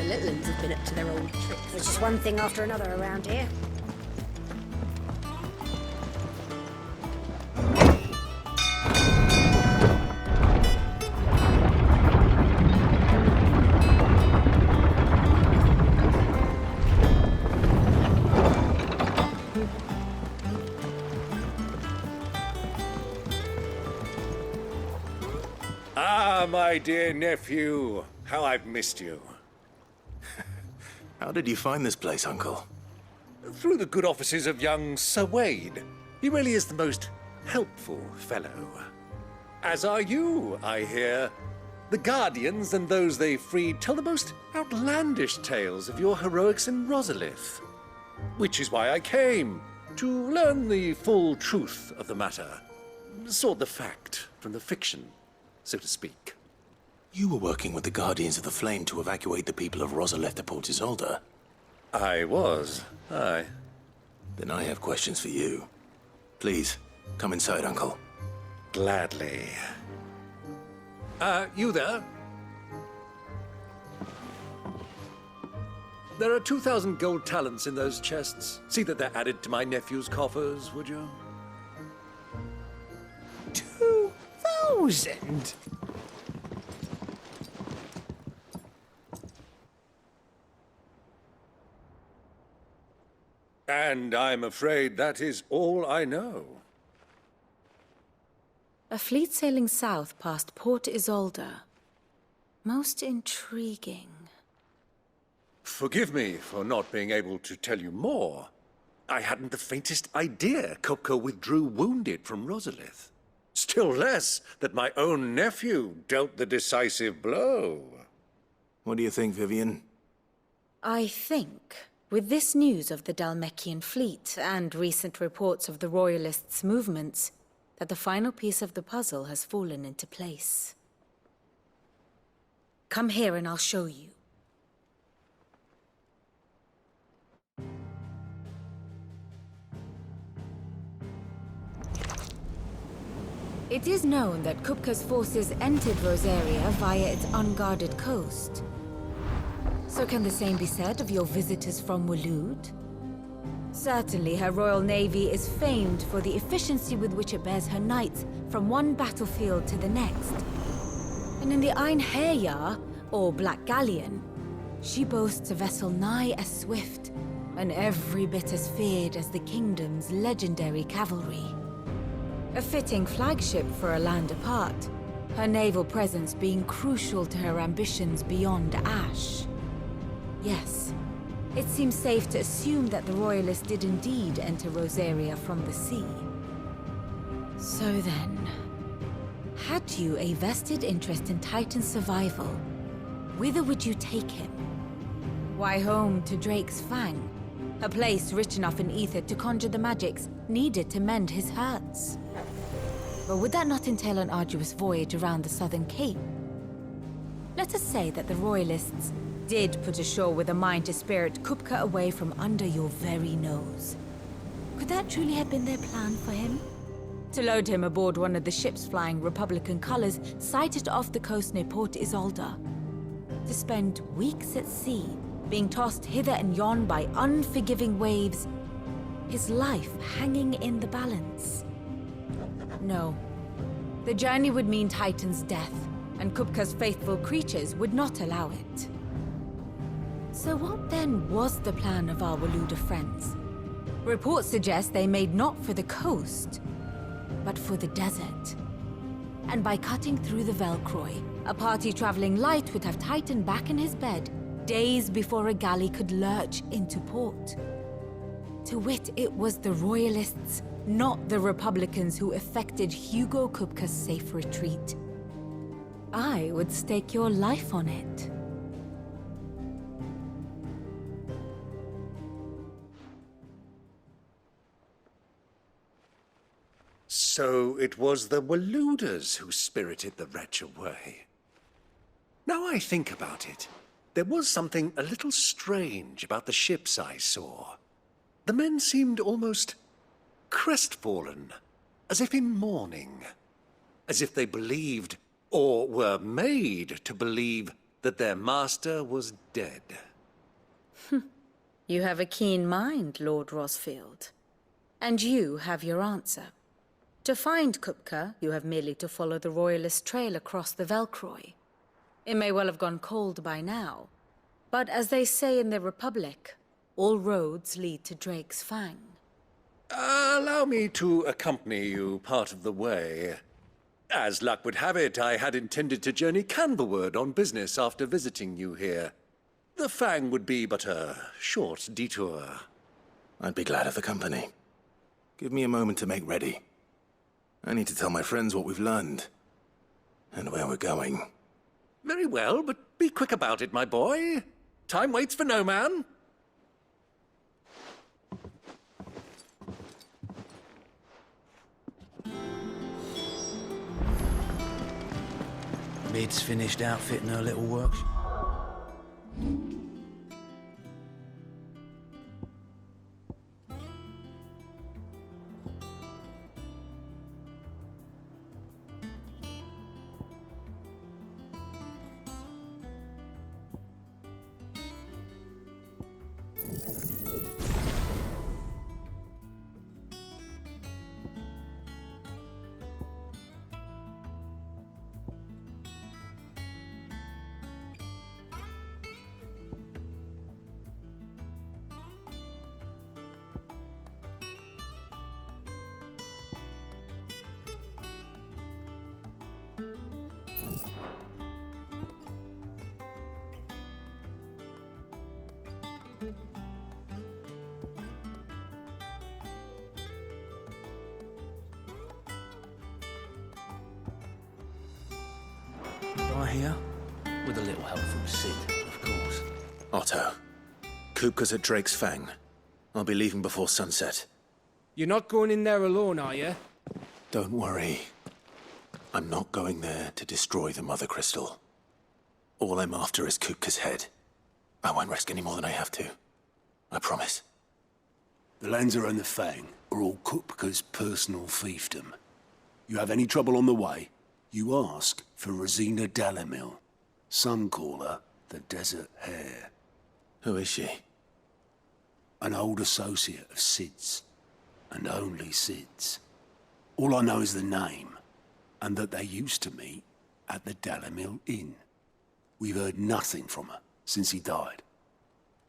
little ones have been up to their old tricks. There's just one thing after another around here. Ah, my dear nephew. How I've missed you. How did you find this place, Uncle? Through the good offices of young Sir Wade. He really is the most helpful fellow. As are you, I hear. The Guardians and those they freed tell the most outlandish tales of your heroics in Rosalith. Which is why I came, to learn the full truth of the matter. Sort the fact from the fiction, so to speak. You were working with the Guardians of the Flame to evacuate the people of Rosalith to Port Isolde. I was, aye. Then I have questions for you. Please, come inside, Uncle. Gladly. You there? There are 2,000 gold talents in those chests. See that they're added to my nephew's coffers, would you? 2,000? And I'm afraid that is all I know. A fleet sailing south past Port Isolde. Most intriguing. Forgive me for not being able to tell you more. I hadn't the faintest idea Kupka withdrew wounded from Rosalith. Still less that my own nephew dealt the decisive blow. What do you think, Vivian? I think, with this news of the Dalmekian fleet and recent reports of the Royalists' movements, that the final piece of the puzzle has fallen into place. Come here and I'll show you. It is known that Kupka's forces entered Rosaria via its unguarded coast. So can the same be said of your visitors from Waloed? Certainly her Royal Navy is famed for the efficiency with which it bears her knights from one battlefield to the next. And in the Einherjar, or Black Galleon, she boasts a vessel nigh as swift and every bit as feared as the kingdom's legendary cavalry. A fitting flagship for a land apart, her naval presence being crucial to her ambitions beyond Ash. Yes, it seems safe to assume that the Royalists did indeed enter Rosaria from the sea. So then, had you a vested interest in Titan's survival, whither would you take him? Why, home to Drake's Fang, a place rich enough in ether to conjure the magics needed to mend his hurts. But would that not entail an arduous voyage around the southern cape? Let us say that the Royalists did put ashore with a mind to spirit Kupka away from under your very nose. Could that truly have been their plan for him? To load him aboard one of the ships flying Republican colors sighted off the coast near Port Isolde. To spend weeks at sea, being tossed hither and yon by unforgiving waves, his life hanging in the balance. No. The journey would mean Titan's death, and Kupka's faithful creatures would not allow it. So what then was the plan of our Waluda friends? Reports suggest they made not for the coast, but for the desert. And by cutting through the Velcroy, a party traveling light would have Titan back in his bed days before a galley could lurch into port. To wit, it was the Royalists, not the Republicans, who effected Hugo Kupka's safe retreat. I would stake your life on it. So it was the Waludas who spirited the wretch away. Now I think about it, there was something a little strange about the ships I saw. The men seemed almost crestfallen, as if in mourning, as if they believed, or were made to believe, that their master was dead. You have a keen mind, Lord Rosfield. And you have your answer. To find Kupka, you have merely to follow the Royalist trail across the Velcroy. It may well have gone cold by now, but as they say in the Republic, all roads lead to Drake's Fang. Allow me to accompany you part of the way. As luck would have it, I had intended to journey Canverward on business after visiting you here. The Fang would be but a short detour. I'd be glad of the company. Give me a moment to make ready. I need to tell my friends what we've learned. And where we're going. Very well, but be quick about it, my boy. Time waits for no man. Mid's finished outfitting her little works. Right here, with a little help from Sid, of course. Otto, Kupka's at Drake's Fang. I'll be leaving before sunset. You're not going in there alone, are you? Don't worry. I'm not going there to destroy the Mother Crystal. All I'm after is Kupka's head. I won't risk any more than I have to. I promise. The Lanza and the Fang are all Kupka's personal fiefdom. You have any trouble on the way, you ask for Rosina Dalamil. Some call her the Desert Hare. Who is she? An old associate of Sid's, and only Sid's. All I know is the name, and that they used to meet at the Dalamil Inn. We've heard nothing from her since he died.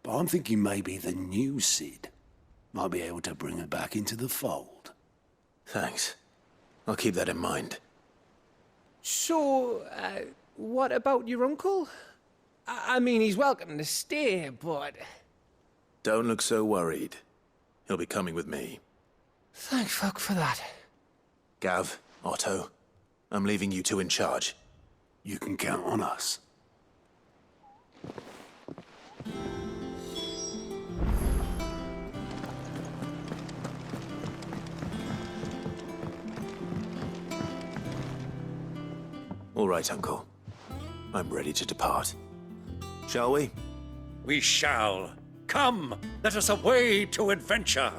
But I'm thinking maybe the new Sid might be able to bring her back into the fold. Thanks. I'll keep that in mind. So, what about your uncle? I mean, he's welcome to stay, but... Don't look so worried. He'll be coming with me. Thank fuck for that. Gav, Otto, I'm leaving you two in charge. You can count on us. All right, Uncle. I'm ready to depart. Shall we? We shall. Come, let us away to adventure.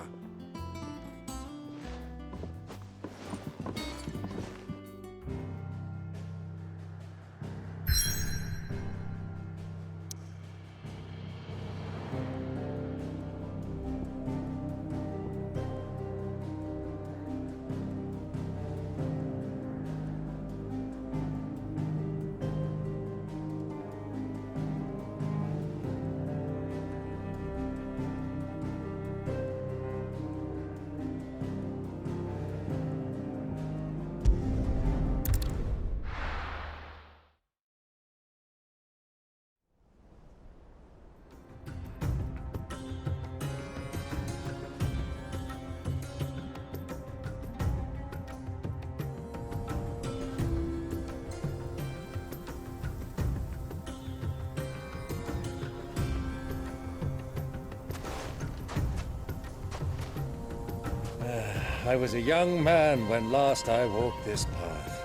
I was a young man when last I walked this path.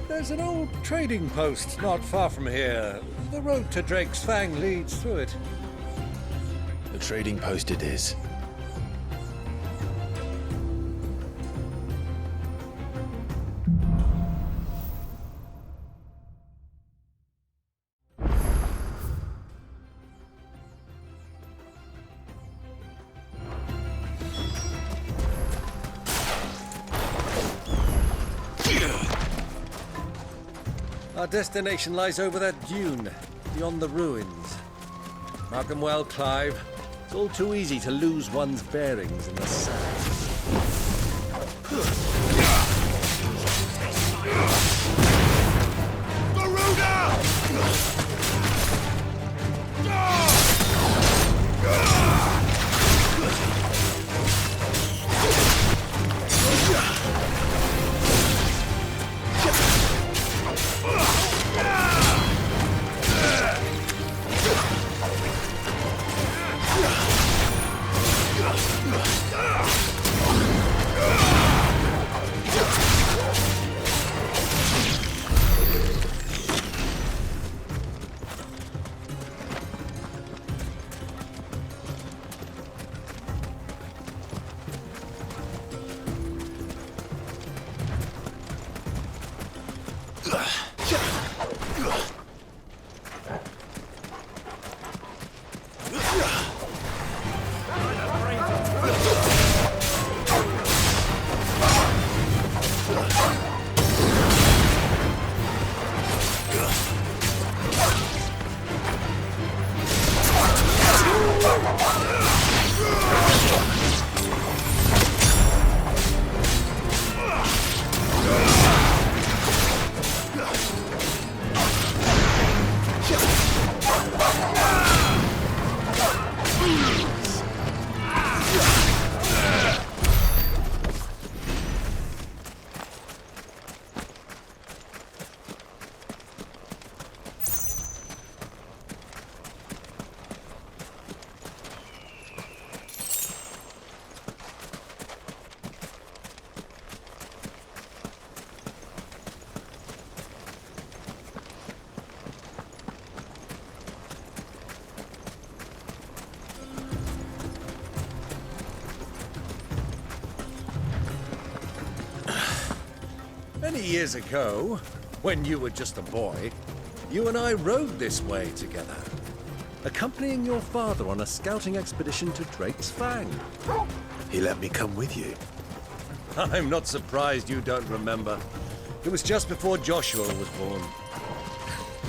There's an old trading post not far from here. The road to Drake's Fang leads through it. The trading post it is. Our destination lies over that dune, beyond the ruins. Mark 'em well, Clive. It's all too easy to lose one's bearings in the sand. Many years ago, when you were just a boy, you and I rode this way together, accompanying your father on a scouting expedition to Drake's Fang. He let me come with you. I'm not surprised you don't remember. It was just before Joshua was born.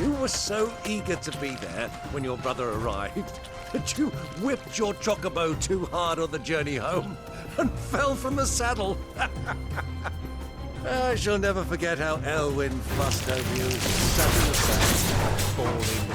You were so eager to be there when your brother arrived that you whipped your chocobo too hard on the journey home and fell from the saddle. I shall never forget how Elwyn fussed over you, sat in the sand,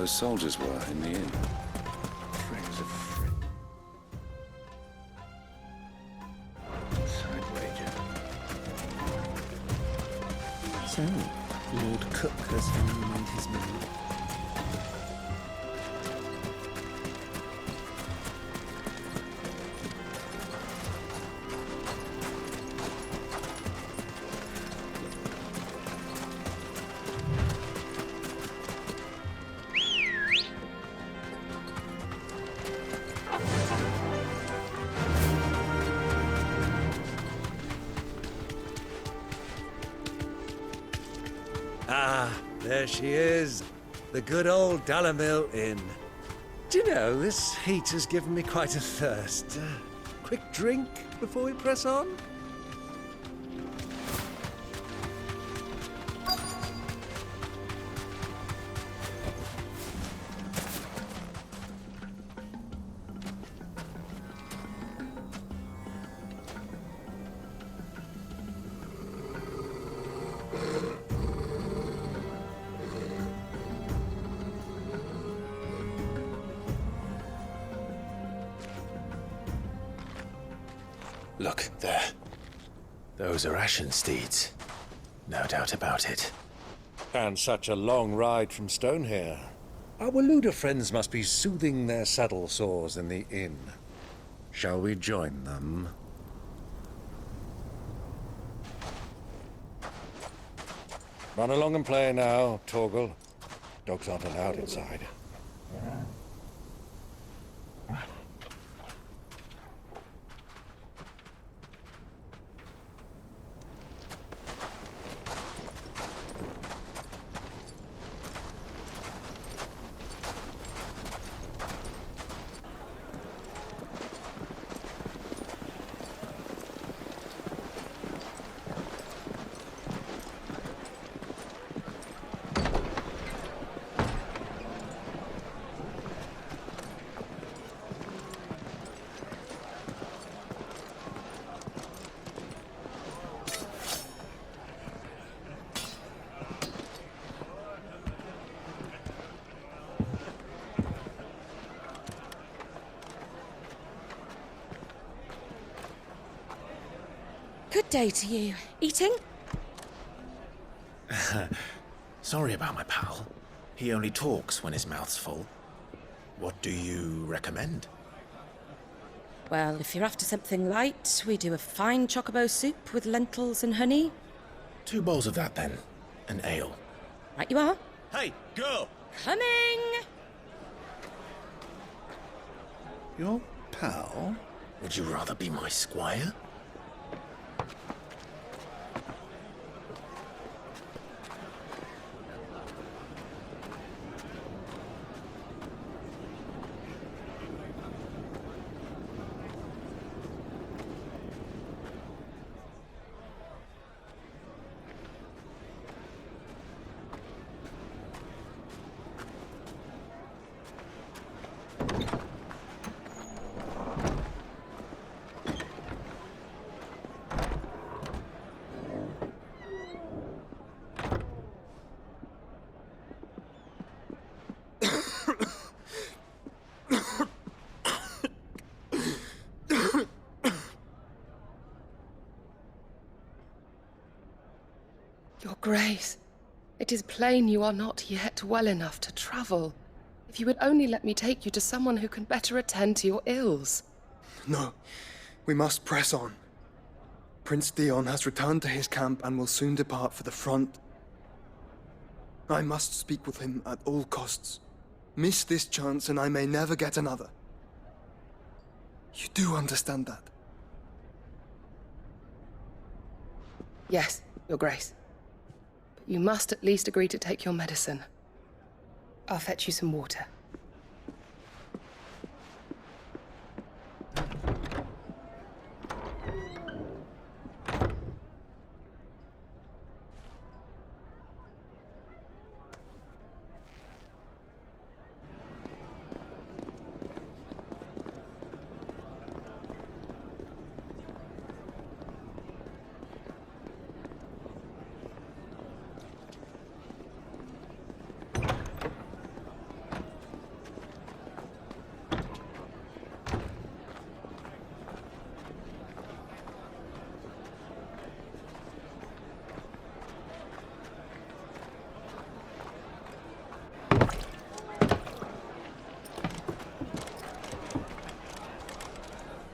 those soldiers were in the inn. Friends of friends. Side wager. So, Lord Cook has finally made his move. Ah, there she is. The good old Dalamil Inn. Do you know, this heat has given me quite a thirst. Quick drink before we press on? Look, there. Those are ashen steeds. No doubt about it. And such a long ride from Stonehair. Our Waluda friends must be soothing their saddle sores in the inn. Shall we join them? Run along and play now, Torgal. Dogs aren't allowed inside. Good day to you. Eating? Sorry about my pal. He only talks when his mouth's full. What do you recommend? Well, if you're after something light, we do a fine chocobo soup with lentils and honey. 2 bowls of that, then. An ale. Right you are. Hey, girl! Coming! Your pal? Would you rather be my squire? Your Grace, it is plain you are not yet well enough to travel. If you would only let me take you to someone who can better attend to your ills. No, we must press on. Prince Dion has returned to his camp and will soon depart for the front. I must speak with him at all costs. Miss this chance and I may never get another. You do understand that? Yes, Your Grace. But you must at least agree to take your medicine. I'll fetch you some water.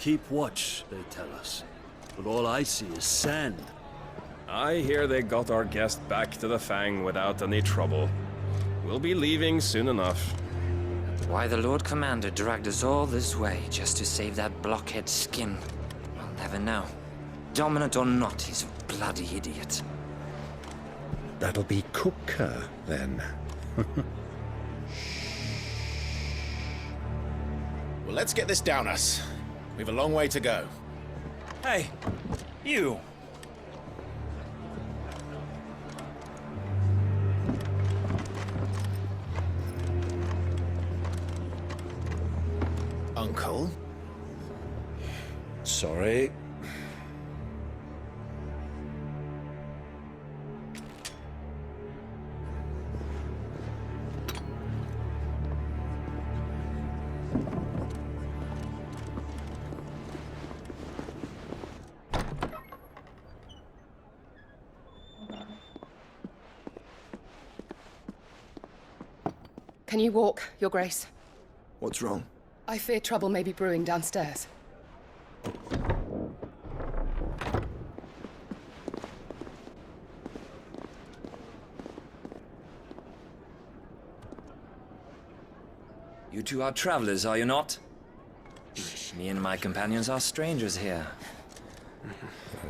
Keep watch, they tell us. But all I see is sand. I hear they got our guest back to the Fang without any trouble. We'll be leaving soon enough. Why the Lord Commander dragged us all this way just to save that blockhead skin, I'll never know. Dominant or not, he's a bloody idiot. That'll be Cooker, then. Well, let's get this down us. We've a long way to go. Hey, you! Uncle? Sorry. Can you walk, Your Grace? What's wrong? I fear trouble may be brewing downstairs. You two are travelers, are you not? Me and my companions are strangers here.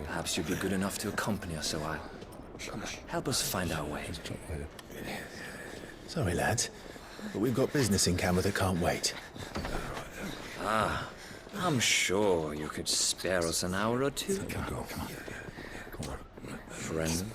Perhaps you'd be good enough to accompany us a while. Help us find our way. Sorry, lads, but we've got business in camera that can't wait. Ah, I'm sure you could spare us an hour or two. Friend.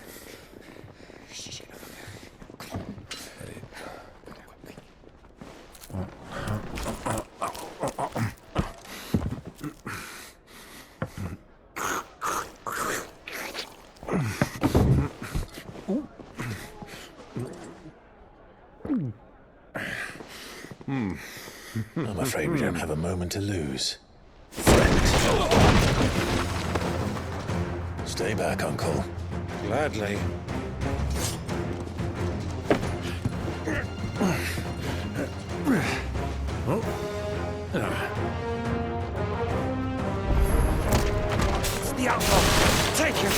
I'm afraid we don't have a moment to lose. Stay back, Uncle. Gladly. It's the outlaw! Take him!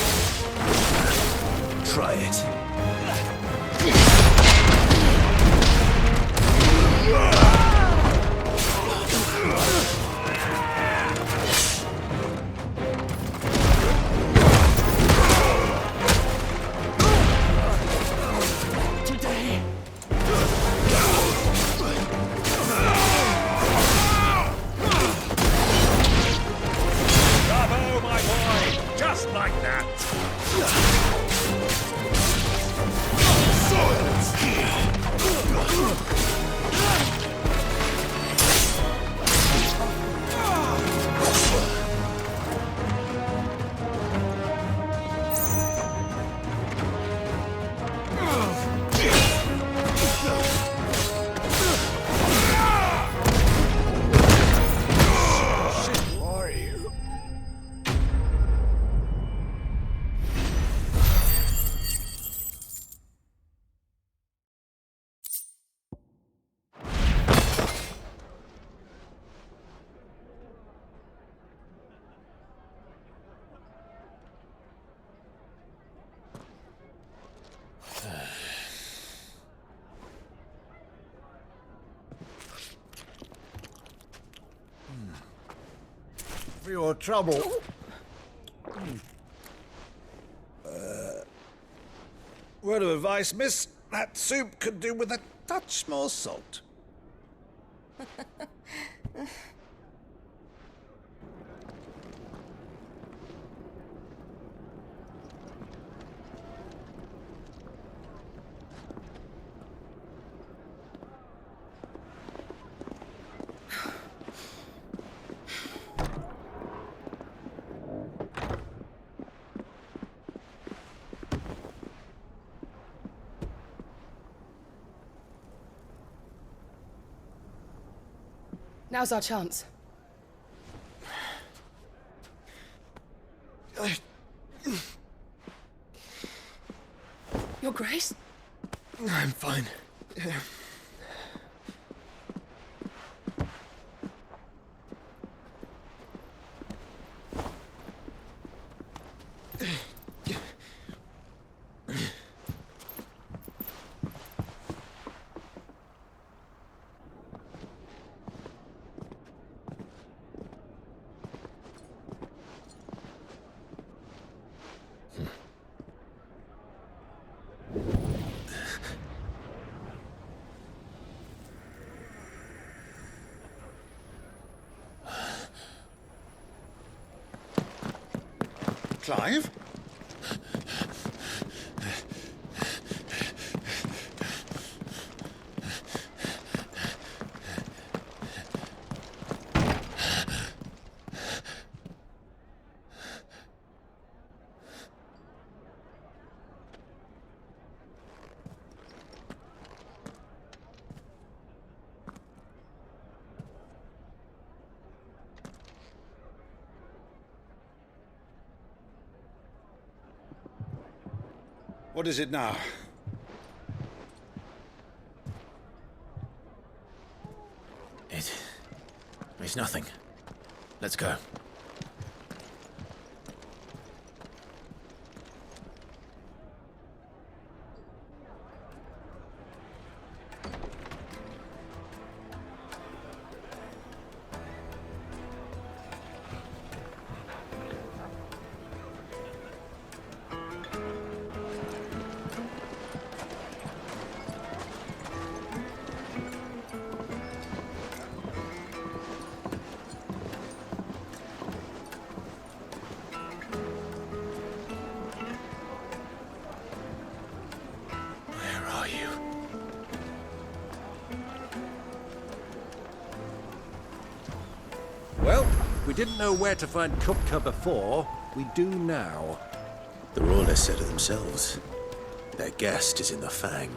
Try it. Bravo, my boy! Just like that! For your trouble. Word of advice, miss. That soup could do with a touch more salt. Now's our chance. Your Grace? I'm fine. Clive? What is it now? It's nothing. Let's go. Well, we didn't know where to find Kupka before. We do now. The Royalists said it themselves. Their guest is in the Fang.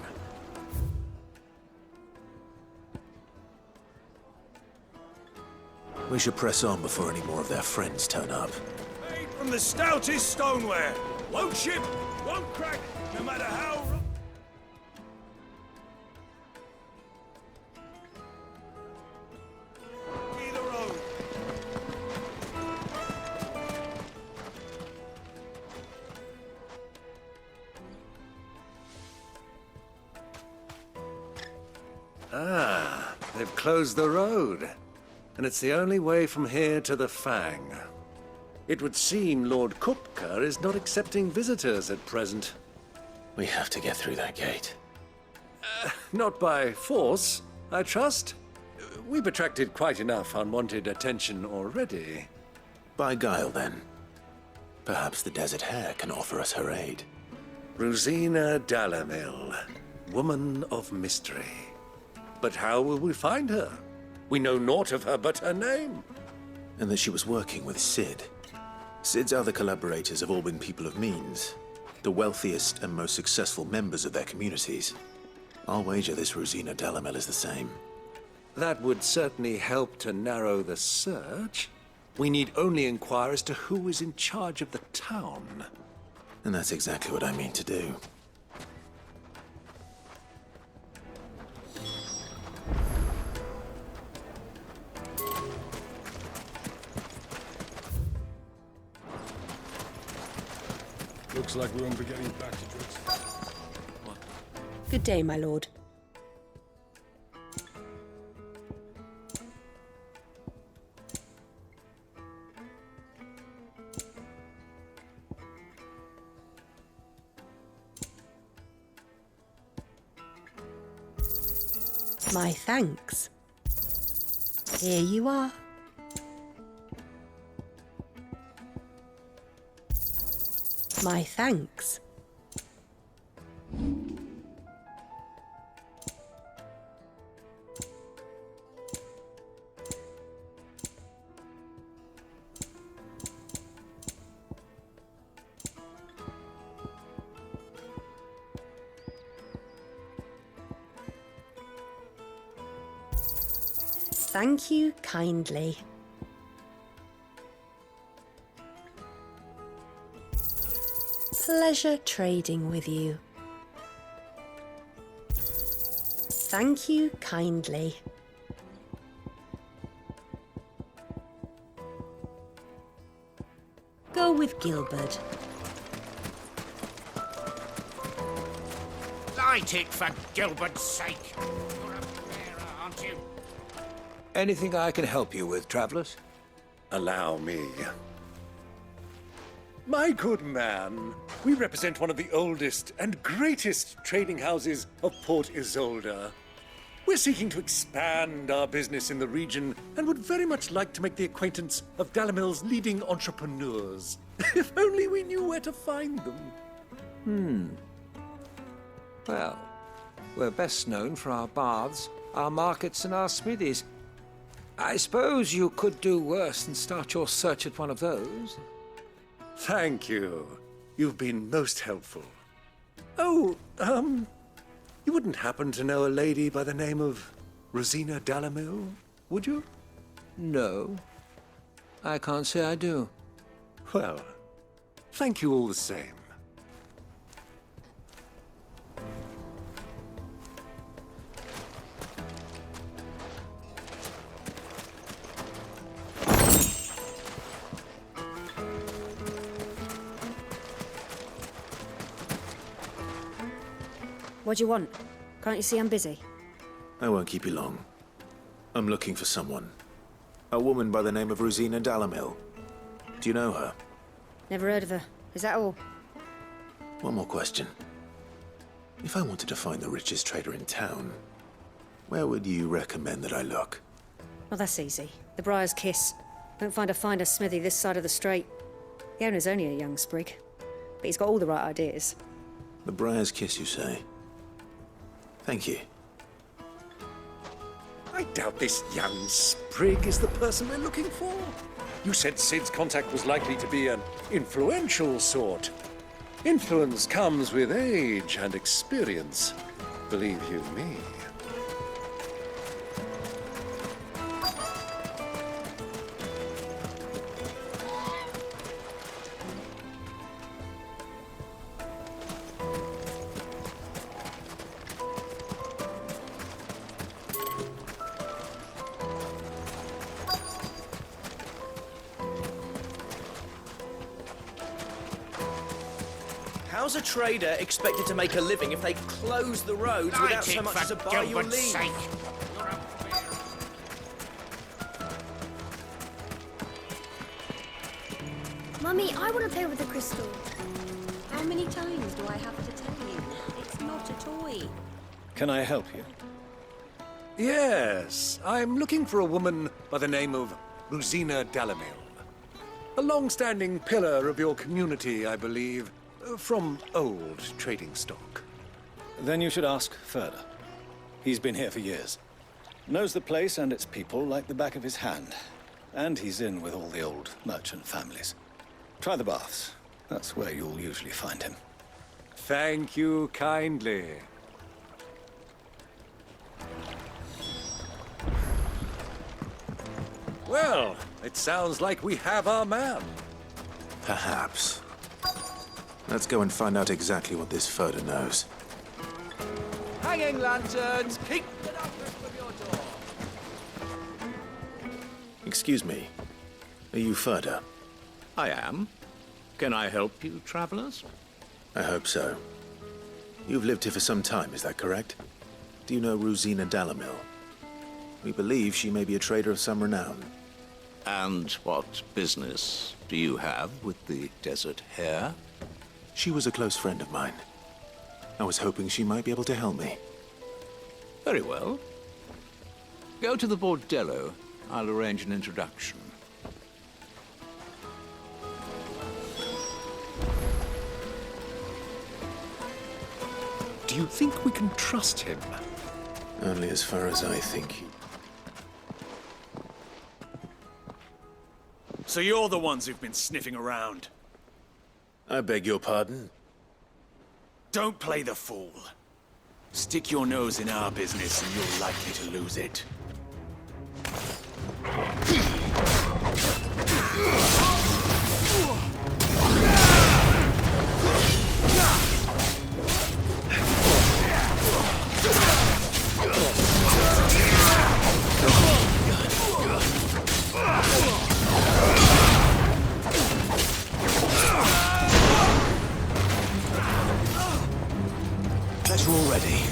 We should press on before any more of their friends turn up. Made from the stoutest stoneware. Won't chip, won't crack, no matter how... Ah, they've closed the road. And it's the only way from here to the Fang. It would seem Lord Kupka is not accepting visitors at present. We have to get through that gate. Not by force, I trust. We've attracted quite enough unwanted attention already. By guile, then. Perhaps the Desert Hare can offer us her aid. Rosina Dalamil, woman of mystery. But how will we find her? We know naught of her but her name. And that she was working with Sid. Sid's other collaborators have all been people of means, the wealthiest and most successful members of their communities. I'll wager this Rosina Dalamel is the same. That would certainly help to narrow the search. We need only inquire as to who is in charge of the town. And that's exactly what I mean to do. Looks like we won't be getting back to Drix. Good day, my lord. My thanks. Here you are. My thanks. Thank you kindly. Pleasure trading with you. Thank you kindly. Go with Gilbert. Light it for Gilbert's sake. You're a bearer, aren't you? Anything I can help you with, travelers? Allow me. My good man, we represent one of the oldest and greatest trading houses of Port Isolde. We're seeking to expand our business in the region and would very much like to make the acquaintance of Dalamil's leading entrepreneurs. If only we knew where to find them. Well, we're best known for our baths, our markets, and our smithies. I suppose you could do worse than start your search at one of those. Thank you. You've been most helpful. Oh, you wouldn't happen to know a lady by the name of Rosina Dalamil, would you? No, I can't say I do. Well, thank you all the same. What do you want? Can't you see I'm busy? I won't keep you long. I'm looking for someone. A woman by the name of Rosina Dalamil. Do you know her? Never heard of her. Is that all? One more question. If I wanted to find the richest trader in town, where would you recommend that I look? Well, that's easy. The Briar's Kiss. Won't find a finer smithy this side of the strait. The owner's only a young sprig, but he's got all the right ideas. The Briar's Kiss, you say? Thank you. I doubt this young sprig is the person we're looking for. You said Sid's contact was likely to be an influential sort. Influence comes with age and experience, believe you me. How's a trader expected to make a living if they close the roads without so much as a buy your leave? Mummy, I want to play with the crystal. How many times do I have to tell you? It's not a toy. Can I help you? Yes, I'm looking for a woman by the name of Rosina Dalamil. A long-standing pillar of your community, I believe, from old trading stock. Then you should ask further. He's been here for years. Knows the place and its people like the back of his hand. And he's in with all the old merchant families. Try the baths. That's where you'll usually find him. Thank you kindly. Well, it sounds like we have our man. Perhaps. Let's go and find out exactly what this Furder knows. Hanging lanterns, keep the darkness from your door. Excuse me. Are you Furder? I am. Can I help you, travelers? I hope so. You've lived here for some time, is that correct? Do you know Rosina Dalamil? We believe she may be a trader of some renown. And what business do you have with the desert hare? She was a close friend of mine. I was hoping she might be able to help me. Very well. Go to the bordello. I'll arrange an introduction. Do you think we can trust him? Only as far as I think he... So you're the ones who've been sniffing around? I beg your pardon? Don't play the fool. Stick your nose in our business and you're likely to lose it. That you're all ready.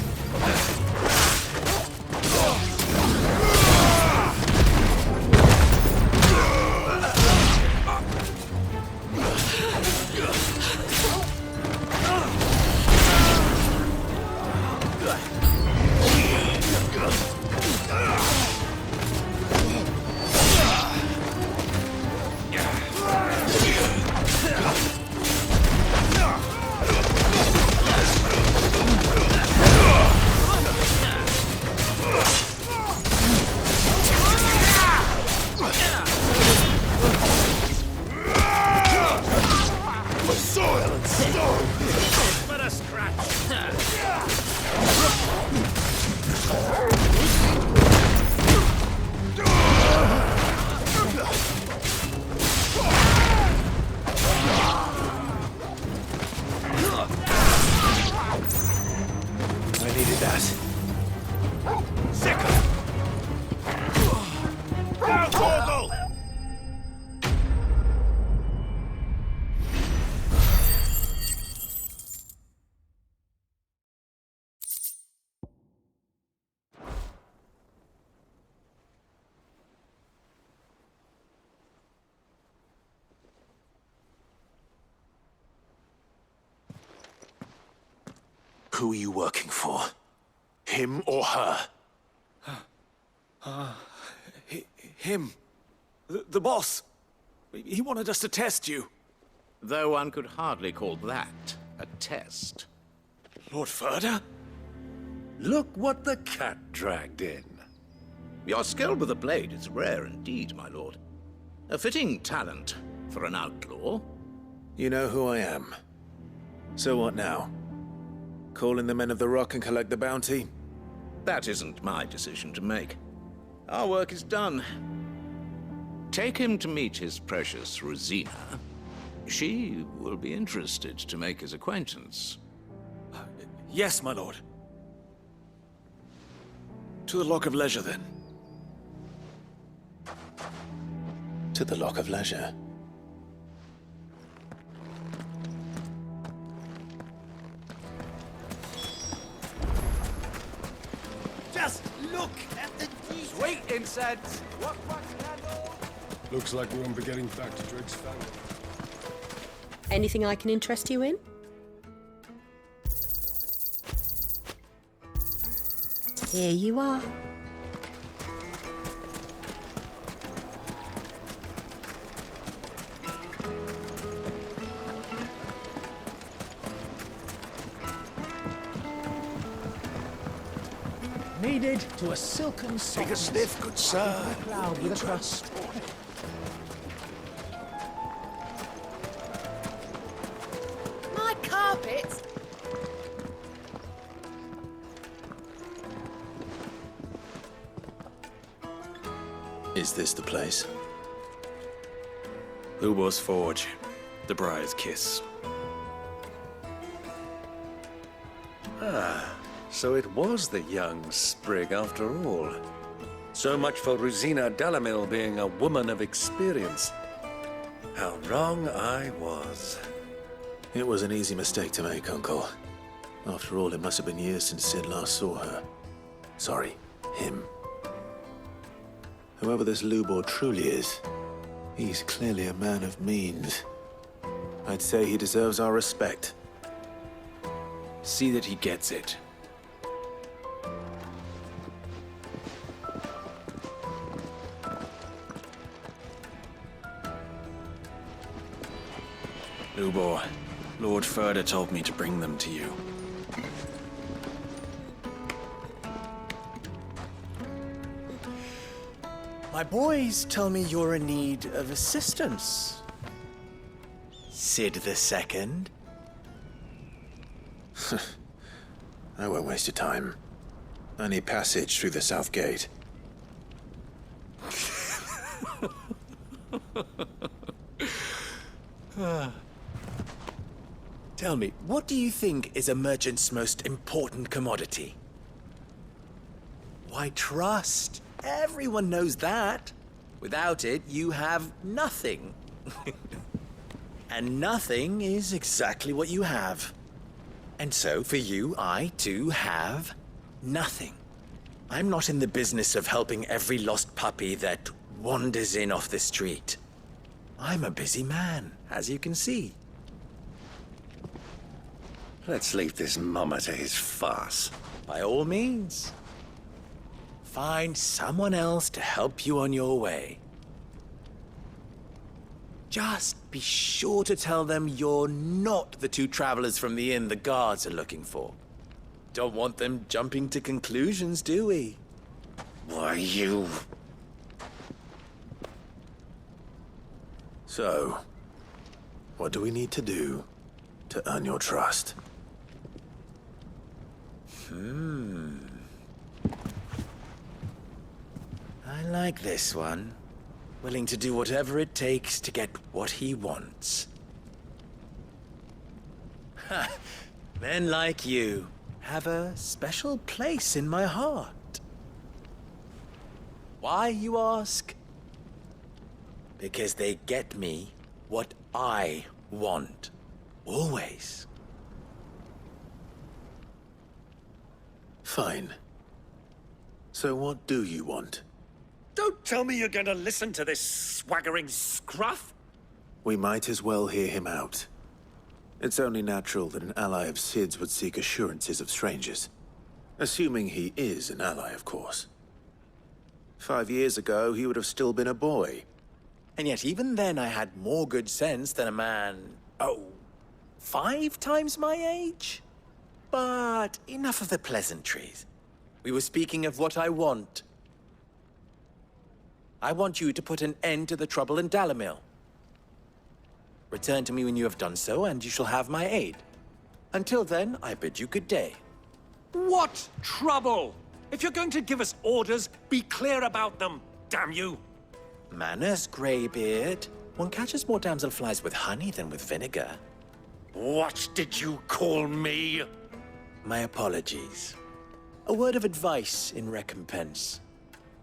Who are you working for? Him or her? Him. The boss. He wanted us to test you. Though one could hardly call that a test. Lord Ferda? Look what the cat dragged in. Your skill with the blade is rare indeed, my lord. A fitting talent for an outlaw. You know who I am. So what now? Call in the Men of the Rock and collect the bounty? That isn't my decision to make. Our work is done. Take him to meet his precious Rosina. She will be interested to make his acquaintance. Yes, my lord. To the Lock of Leisure, then. To the Lock of Leisure. Just look at the detail. Sweet incense. What candle? Looks like we're getting back to Drake's family. Anything I can interest you in? Here you are. Needed to a silken sock. Take a sniff, good sir. Cloud with a crust. My carpet! Is this the place? Ubor's Forge. The Briar's Kiss. So it was the young sprig after all. So much for Rosina Delamil being a woman of experience. How wrong I was. It was an easy mistake to make, Uncle. After all, it must have been years since Sid last saw her. Sorry, him. Whoever this Lubor truly is, he's clearly a man of means. I'd say he deserves our respect. See that he gets it. Lubor, Lord Ferda told me to bring them to you. My boys tell me you're in need of assistance. Sid the Second. I won't waste your time. I need passage through the south gate. Tell me, what do you think is a merchant's most important commodity? Why, trust. Everyone knows that. Without it, you have nothing. And nothing is exactly what you have. And so, for you, I, too, have nothing. I'm not in the business of helping every lost puppy that wanders in off the street. I'm a busy man, as you can see. Let's leave this mummer to his farce. By all means. Find someone else to help you on your way. Just be sure to tell them you're not the two travelers from the inn the guards are looking for. Don't want them jumping to conclusions, do we? Why, you... So, what do we need to do to earn your trust? I like this one. Willing to do whatever it takes to get what he wants. Ha! Men like you have a special place in my heart. Why, you ask? Because they get me what I want. Always. Fine. So what do you want? Don't tell me you're going to listen to this swaggering scruff. We might as well hear him out. It's only natural that an ally of Sid's would seek assurances of strangers. Assuming he is an ally, of course. 5 years ago, he would have still been a boy. And yet even then I had more good sense than a man, 5 times my age? But enough of the pleasantries. We were speaking of what I want. I want you to put an end to the trouble in Dalamil. Return to me when you have done so, and you shall have my aid. Until then, I bid you good day. What trouble? If you're going to give us orders, be clear about them, damn you! Manners, Greybeard. One catches more damselflies with honey than with vinegar. What did you call me? My apologies. A word of advice in recompense.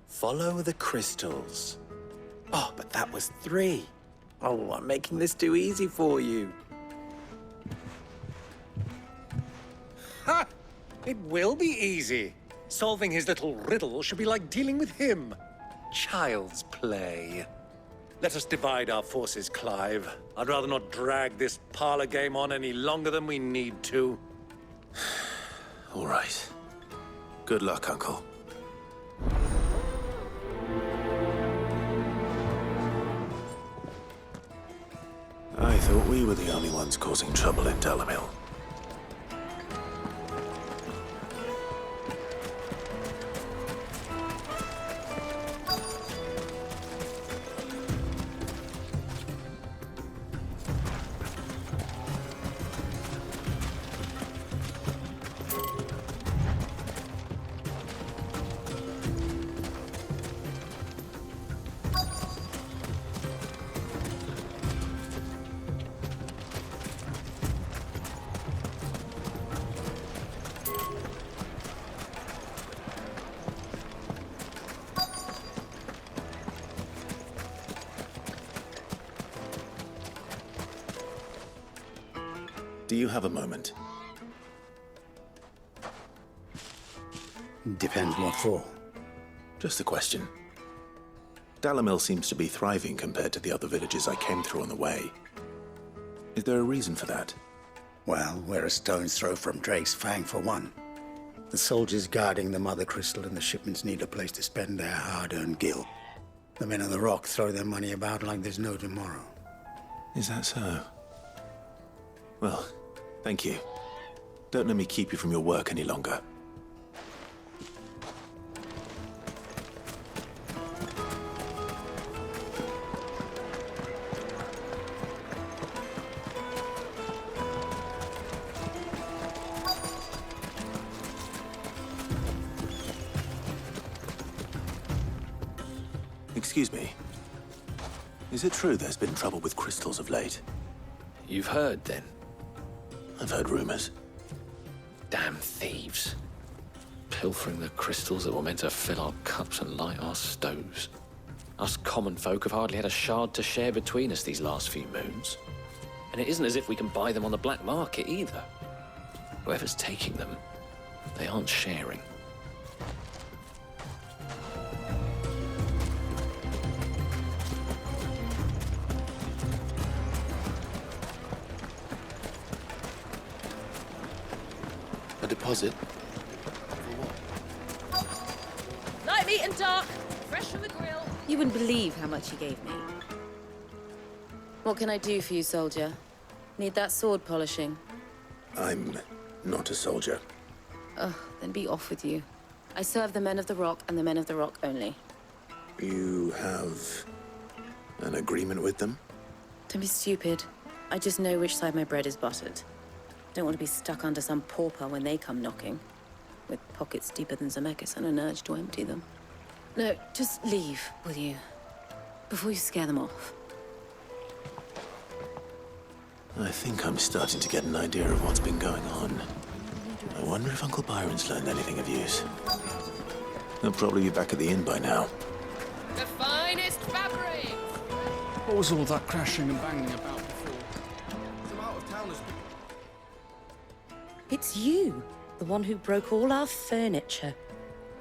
Follow the crystals. Oh, but that was 3. Oh, I'm making this too easy for you. Ha! It will be easy. Solving his little riddle should be like dealing with him. Child's play. Let us divide our forces, Clive. I'd rather not drag this parlor game on any longer than we need to. All right. Good luck, Uncle. I thought we were the only ones causing trouble in Dalamil. Do you have a moment? Depends what for. Just a question. Dalamil seems to be thriving compared to the other villages I came through on the way. Is there a reason for that? Well, we're a stone's throw from Drake's Fang, for one. The soldiers guarding the Mother Crystal and the shipments need a place to spend their hard-earned gil. The men of the Rock throw their money about like there's no tomorrow. Is that so? Well, thank you. Don't let me keep you from your work any longer. Excuse me. Is it true there's been trouble with crystals of late? You've heard, then? I've heard rumors. Damn thieves. Pilfering the crystals that were meant to fill our cups and light our stoves. Us common folk have hardly had a shard to share between us these last few moons. And it isn't as if we can buy them on the black market either. Whoever's taking them, they aren't sharing. A deposit? Light meat and dark, fresh from the grill. You wouldn't believe how much he gave me. What can I do for you, soldier? Need that sword polishing? I'm not a soldier. Ugh, then be off with you. I serve the men of the Rock and the men of the Rock only. You have an agreement with them? Don't be stupid. I just know which side my bread is buttered. Don't want to be stuck under some pauper when they come knocking. With pockets deeper than Zemeckis and an urge to empty them. No, just leave, will you? Before you scare them off. I think I'm starting to get an idea of what's been going on. I wonder if Uncle Byron's learned anything of use. He'll probably be back at the inn by now. The finest fabric! What was all that crashing and banging about before? Some out-of-towners. It's you, the one who broke all our furniture.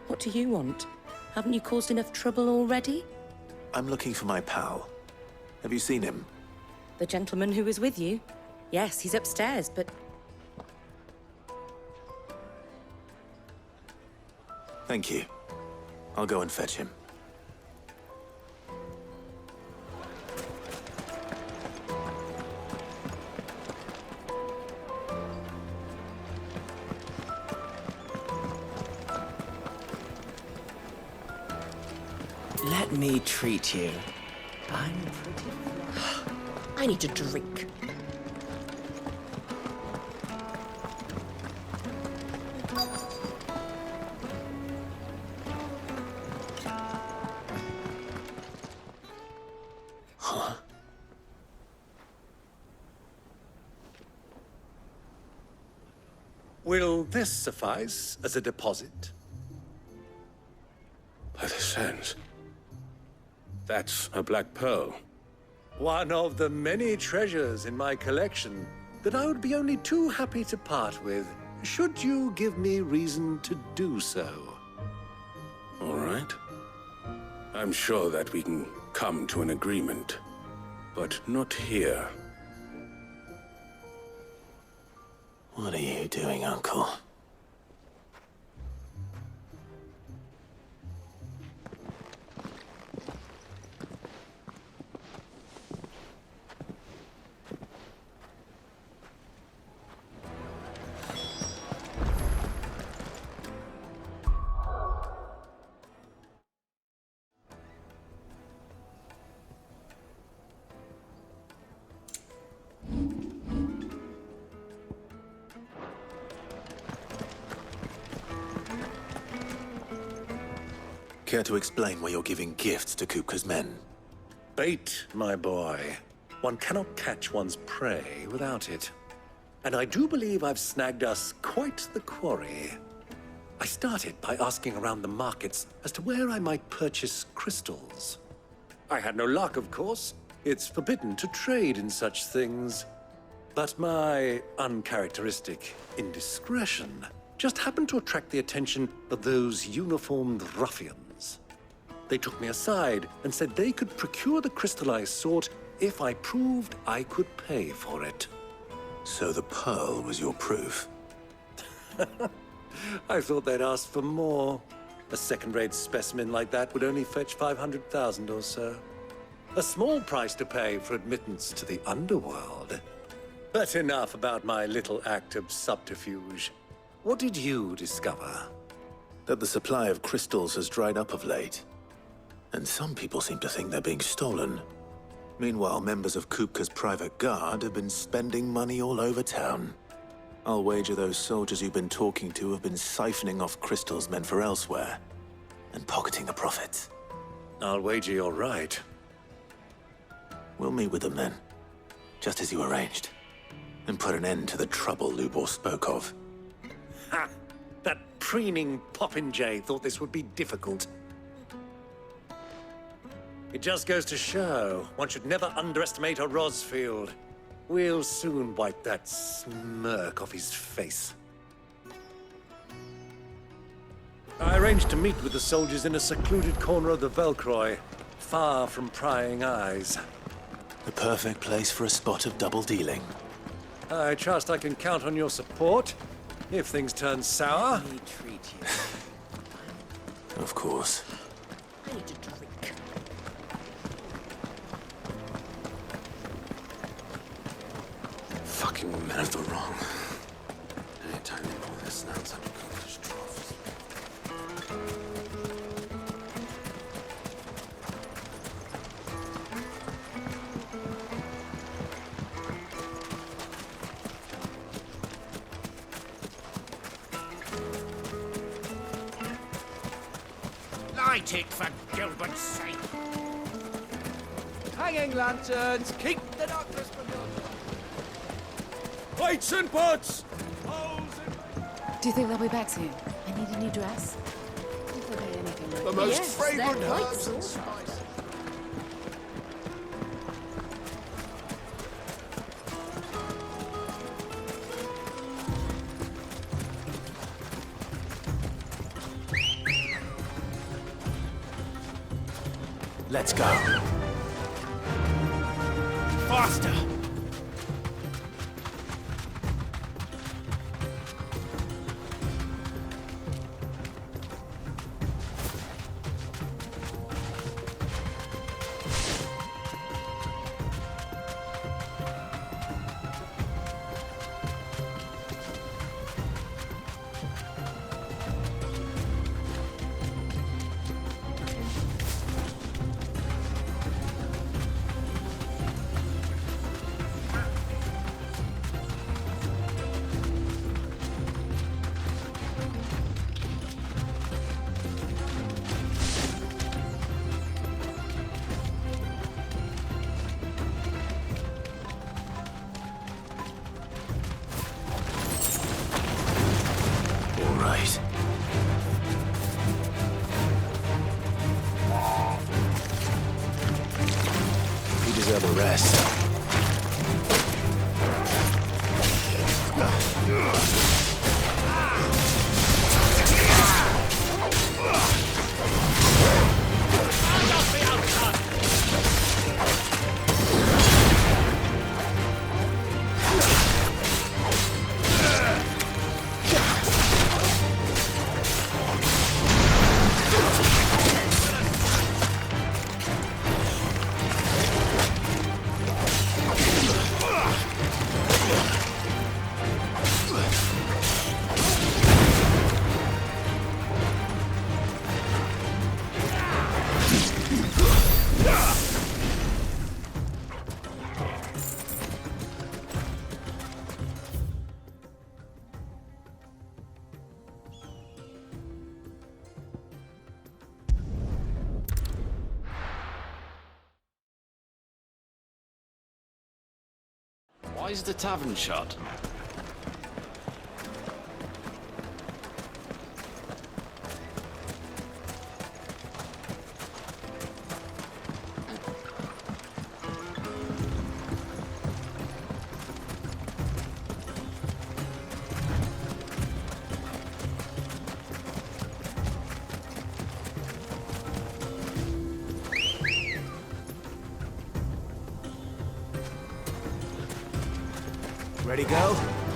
What do you want? Haven't you caused enough trouble already? I'm looking for my pal. Have you seen him? The gentleman who was with you? Yes, he's upstairs, but Thank you. I'll go and fetch him. Let me treat you. I'm pretty. I need a drink. Will this suffice as a deposit? By the sands. That's a black pearl. One of the many treasures in my collection that I would be only too happy to part with, should you give me reason to do so. All right. I'm sure that we can come to an agreement, but not here. What are you doing, Uncle? Care to explain why you're giving gifts to Kupka's men? Bait, my boy. One cannot catch one's prey without it. And I do believe I've snagged us quite the quarry. I started by asking around the markets as to where I might purchase crystals. I had no luck, of course. It's forbidden to trade in such things. But my uncharacteristic indiscretion just happened to attract the attention of those uniformed ruffians. They took me aside and said they could procure the crystal I sought if I proved I could pay for it. So the pearl was your proof? I thought they'd ask for more. A second-rate specimen like that would only fetch 500,000 or so. A small price to pay for admittance to the underworld. But enough about my little act of subterfuge. What did you discover? That the supply of crystals has dried up of late. And some people seem to think they're being stolen. Meanwhile, members of Kupka's private guard have been spending money all over town. I'll wager those soldiers you've been talking to have been siphoning off crystals meant for elsewhere, and pocketing the profits. I'll wager you're right. We'll meet with them then, just as you arranged, and put an end to the trouble Lubor spoke of. Ha! That preening popinjay thought this would be difficult. It just goes to show one should never underestimate a Rosfield. We'll soon wipe that smirk off his face. I arranged to meet with the soldiers in a secluded corner of the Velcroy, far from prying eyes. The perfect place for a spot of double dealing. I trust I can count on your support, if things turn sour. Let me treat you. Of course. I need a drink. Fucking men have the wrong. Anytime they pull their snouts out of Kupka's troughs. Light it for Gilbert's sake. Hanging lanterns, keep the darkness from your Lights and pots! Do you think they'll be back soon? I need a new dress. If they'll pay anything like The that. most Yes, fragrant they're herbs quite and so. spices. Let's go. Faster! Why is the tavern shut? Ready, go?